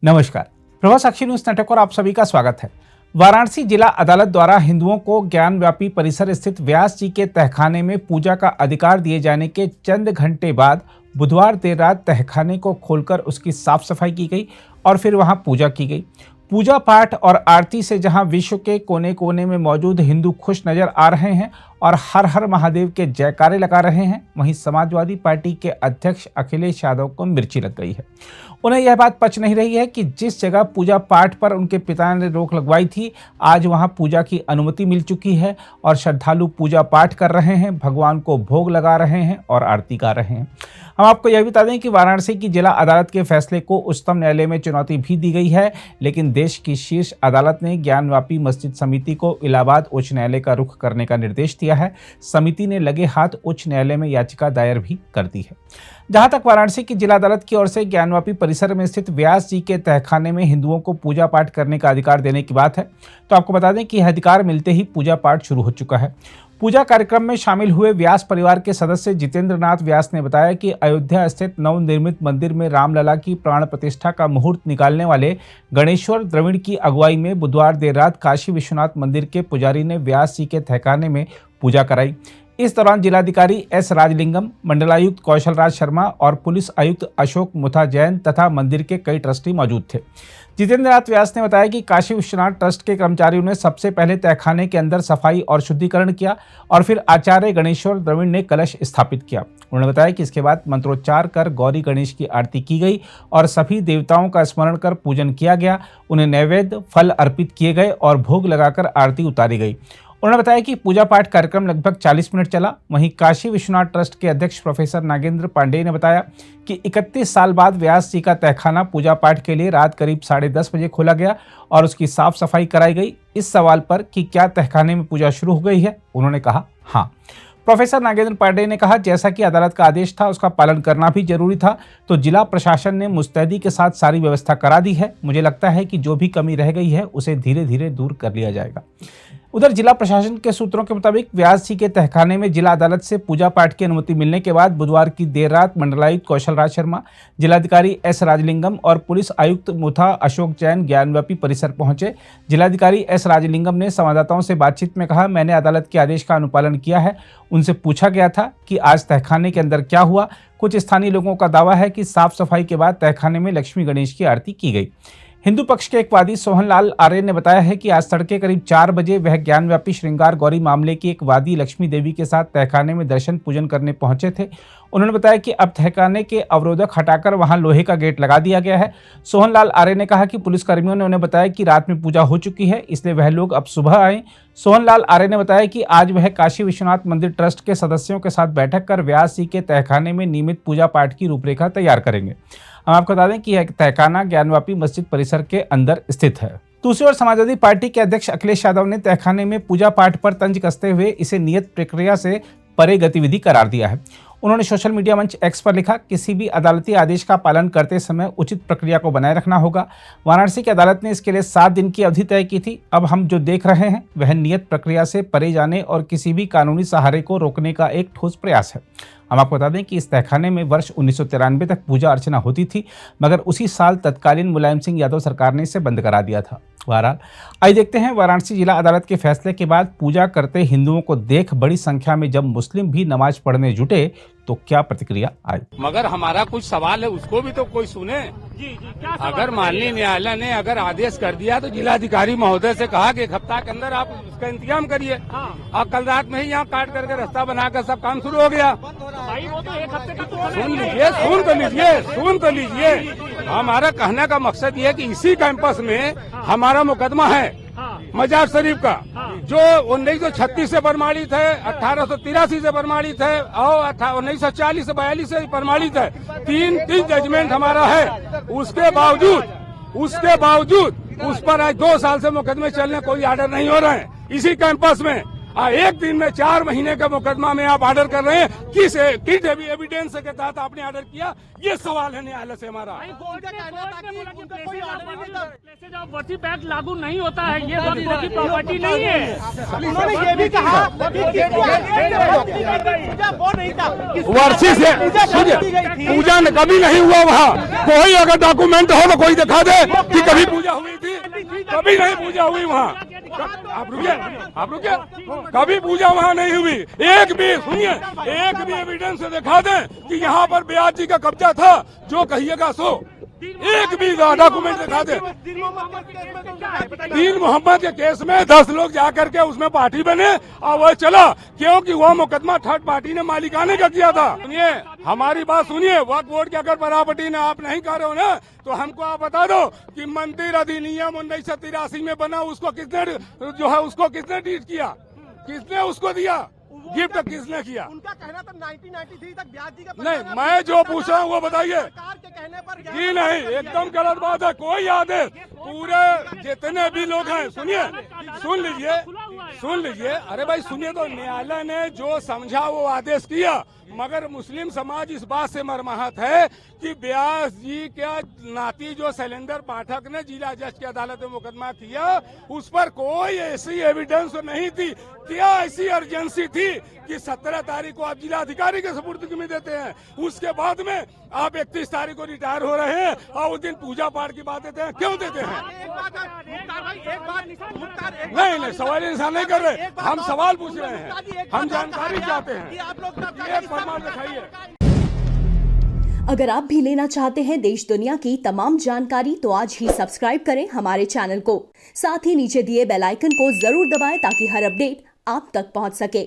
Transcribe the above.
नमस्कार, प्रभा साक्षी news network और आप सभी का स्वागत है। वाराणसी जिला अदालत द्वारा हिंदुओं को ज्ञानव्यापी परिसर स्थित व्यास जी के तहखाने में पूजा का अधिकार दिए जाने के चंद घंटे बाद बुधवार देर रात तहखाने को खोलकर उसकी साफ सफाई की गई और फिर वहां पूजा की गई। पूजा पाठ और आरती से जहां विश्व के कोने कोने में मौजूद हिंदू खुश नजर आ रहे हैं और हर हर महादेव के जयकारे लगा रहे हैं, वहीं समाजवादी पार्टी के अध्यक्ष अखिलेश यादव को मिर्ची लग गई है। उन्हें यह बात पच नहीं रही है कि जिस जगह पूजा पाठ पर उनके पिता ने रोक लगवाई थी, आज वहां पूजा की अनुमति मिल चुकी है और श्रद्धालु पूजा पाठ कर रहे हैं, भगवान को भोग लगा रहे हैं और आरती गा रहे हैं। हम आपको यह बता दें कि वाराणसी की जिला अदालत के फैसले को उच्चतम न्यायालय में चुनौती भी दी गई है, लेकिन देश की शीर्ष अदालत ने ज्ञानव्यापी मस्जिद समिति को इलाहाबाद उच्च न्यायालय का रुख करने का निर्देश दिया है। समिति ने लगे हाथ उच्च न्यायालय में याचिका दायर भी कर दी है। जहां तक वाराणसी की जिला अदालत की ओर से ज्ञानव्यापी परिसर में स्थित व्यास जी के तहखाने में हिंदुओं को पूजा पाठ करने का अधिकार देने की बात है, तो आपको बता दें कि यह अधिकार मिलते ही पूजा पाठ शुरू हो चुका है। पूजा कार्यक्रम में शामिल हुए व्यास परिवार के सदस्य जितेंद्र नाथ व्यास ने बताया कि अयोध्या स्थित नवनिर्मित मंदिर में रामलला की प्राण प्रतिष्ठा का मुहूर्त निकालने वाले गणेश्वर द्रविड़ की अगुवाई में बुधवार देर रात काशी विश्वनाथ मंदिर के पुजारी ने व्यास जी के तहखाने में पूजा कराई। इस दौरान जिलाधिकारी एस राजलिंगम, मंडलायुक्त कौशल राज शर्मा और पुलिस आयुक्त अशोक मुथा जैन तथा मंदिर के कई ट्रस्टी मौजूद थे। जितेंद्र नाथ व्यास ने बताया कि काशी विश्वनाथ ट्रस्ट के कर्मचारियों ने सबसे पहले तहखाने के अंदर सफाई और शुद्धिकरण किया और फिर आचार्य गणेश्वर द्रविड़ ने कलश स्थापित किया। उन्होंने बताया कि इसके बाद मंत्रोच्चार कर गौरी गणेश की आरती की गई और सभी देवताओं का स्मरण कर पूजन किया गया। उन्हें नैवेद्य फल अर्पित किए गए और भोग लगाकर आरती उतारी गई। उन्होंने बताया कि पूजा पाठ कार्यक्रम लगभग 40 मिनट चला। वहीं काशी विश्वनाथ ट्रस्ट के अध्यक्ष प्रोफेसर नागेंद्र पांडेय ने बताया कि 31 साल बाद व्यास जी का तहखाना पूजा पाठ के लिए रात करीब 10:30 बजे खोला गया और उसकी साफ सफाई कराई गई। इस सवाल पर कि क्या तहखाने में पूजा शुरू हो गई है, उन्होंने कहा हाँ। प्रोफेसर नागेंद्र पांडेय ने कहा, जैसा कि अदालत का आदेश था उसका पालन करना भी जरूरी था, तो जिला प्रशासन ने मुस्तैदी के साथ सारी व्यवस्था करा दी है। मुझे लगता है कि जो भी कमी रह गई है उसे धीरे धीरे दूर कर लिया जाएगा। उधर जिला प्रशासन के सूत्रों के मुताबिक व्यास जी के तहखाने में जिला अदालत से पूजा पाठ की अनुमति मिलने के बाद बुधवार की देर रात मंडलायुक्त कौशल राज शर्मा, जिलाधिकारी एस राजलिंगम और पुलिस आयुक्त मुथा अशोक जैन ज्ञानव्यापी परिसर पहुंचे। जिलाधिकारी एस राजलिंगम ने संवाददाताओं से बातचीत में कहा, मैंने अदालत के आदेश का अनुपालन किया है। उनसे पूछा गया था कि आज तहखाने के अंदर क्या हुआ। कुछ स्थानीय लोगों का दावा है कि साफ सफाई के बाद तहखाने में लक्ष्मी गणेश की आरती की गई। हिंदू पक्ष के एक वादी सोहनलाल आर्य ने बताया है कि आज तड़के करीब 4 बजे वह ज्ञानव्यापी श्रृंगार गौरी मामले की एक वादी लक्ष्मी देवी के साथ तहखाने में दर्शन पूजन करने पहुंचे थे। उन्होंने बताया कि अब तहखाने के अवरोधक हटाकर वहां लोहे का गेट लगा दिया गया है। सोहनलाल आर्य ने कहा कि पुलिसकर्मियों ने उन्हें बताया कि रात में पूजा हो चुकी है, इसलिए वह लोग अब सुबह आए। सोहनलाल आर्य ने बताया कि आज वह काशी विश्वनाथ मंदिर ट्रस्ट के सदस्यों के साथ बैठक कर व्यास जी के तहखाने में नियमित पूजा पाठ की रूपरेखा तैयार करेंगे। हम आपको बता दें कि यह तहखाना ज्ञानव्यापी मस्जिद परिसर के अंदर स्थित है। दूसरी ओर समाजवादी पार्टी के अध्यक्ष अखिलेश यादव ने तहखाने में पूजा पाठ पर तंज कसते हुए इसे नियत प्रक्रिया से परे गतिविधि करार दिया है। उन्होंने सोशल मीडिया मंच एक्स पर लिखा, किसी भी अदालती आदेश का पालन करते समय उचित प्रक्रिया को बनाए रखना होगा। वाराणसी की अदालत ने इसके लिए 7 दिन की अवधि तय की थी। अब हम जो देख रहे हैं वह नियत प्रक्रिया से परे जाने और किसी भी कानूनी सहारे को रोकने का एक ठोस प्रयास है। हम आपको बता दें कि इस तहखाने में वर्ष 1993 तक पूजा अर्चना होती थी, मगर उसी साल तत्कालीन मुलायम सिंह यादव सरकार ने इसे बंद करा दिया था। बहरहाल आइए देखते हैं वाराणसी जिला अदालत के फैसले के बाद पूजा करते हिंदुओं को देख बड़ी संख्या में जब मुस्लिम भी नमाज पढ़ने जुटे तो क्या प्रतिक्रिया आई। मगर हमारा कुछ सवाल है, उसको भी तो कोई सुने। क्या अगर माननीय न्यायालय ने अगर आदेश कर दिया तो जिलाधिकारी महोदय से कहा कि 1 हफ्ता के अंदर आप उसका इंतजाम करिए। और कल रात में ही यहाँ काट करके रास्ता बनाकर सब काम शुरू हो गया। भाई वो तो 1 हफ्ते का तो सुन तो लीजिए। हमारा कहने का मकसद ये है कि इसी कैंपस में हमारा मुकदमा है मजार शरीफ का, जो 1936 से प्रमाणित है, 1883 से प्रमाणित है और 1940 से 42 से प्रमाणित है। 3 जजमेंट हमारा है। उसके बावजूद उस पर आज 2 साल से मुकदमे चलने कोई आर्डर नहीं हो रहे हैं। इसी कैंपस में एक दिन में 4 महीने का मुकदमा में आप ऑर्डर कर रहे हैं। किस एविडेंस के तहत आपने ऑर्डर किया, ये सवाल है न्यायालय से हमारा। प्लेसेज ऑफ वर्शिप एक्ट लागू नहीं होता है, ये वक्फ की प्रॉपर्टी नहीं है। उन्होंने ये भी कहा वर्षी से पूजा कभी नहीं हुआ वहाँ। कोई अगर डॉक्यूमेंट हो तो कोई दिखा दे कि कभी पूजा हुई थी। कभी नहीं पूजा हुई वहाँ। आप रुकिए, कभी पूजा वहाँ नहीं हुई। एक भी एविडेंस दिखा दें कि यहाँ पर ब्याज जी का कब्जा था, जो कहिएगा सो। एक भी डॉक्यूमेंट दिखा दे। दीन मोहम्मद के केस में 10 लोग जाकर के उसमें पार्टी बने और वह चला, क्योंकि वह मुकदमा थर्ड पार्टी ने मालिकाने का किया था। सुनिए, हमारी बात सुनिए। वक्फ बोर्ड की अगर प्रॉपर्टी ने आप नहीं कर रहे हो ना, तो हमको आप बता दो कि मंदिर अधिनियम 1983 में बना, उसको किसने डीड किया, किसने उसको दिया, गिफ्ट किसने किया? उनका कहना था 1993 तक ब्याज जी का नहीं, मैं जो पूछ रहा हूँ वो बताइए। सरकार के कहने पर जी नहीं, एकदम गलत बात है। कोई आदेश, पूरे जितने भी लोग हैं, सुन लीजिए। अरे भाई सुनिए, तो न्यायालय ने जो समझा वो आदेश किया, मगर मुस्लिम समाज इस बात से मर्माहत है कि व्यास जी का नाती जो शैलेंद्र पाठक ने जिला जज की अदालत में मुकदमा किया, उस पर कोई ऐसी एविडेंस नहीं थी। क्या ऐसी अर्जेंसी थी कि 17 तारीख को आप जिला अधिकारी के सुपुर्द में देते हैं, उसके बाद में आप 31 तारीख को रिटायर हो रहे हैं और उस दिन पूजा पाठ की बात देते हैं? क्यों देते हैं? नहीं, सवाल इंसान नहीं कर रहे, हम सवाल पूछ रहे हैं, हम जानकारी चाहते हैं। एक प्रमाण दिखाइए। अगर आप भी लेना चाहते हैं देश दुनिया की तमाम जानकारी, तो आज ही सब्सक्राइब करें हमारे चैनल को। साथ ही नीचे दिए बेल आइकन को जरूर दबाएं ताकि हर अपडेट आप तक पहुंच सके।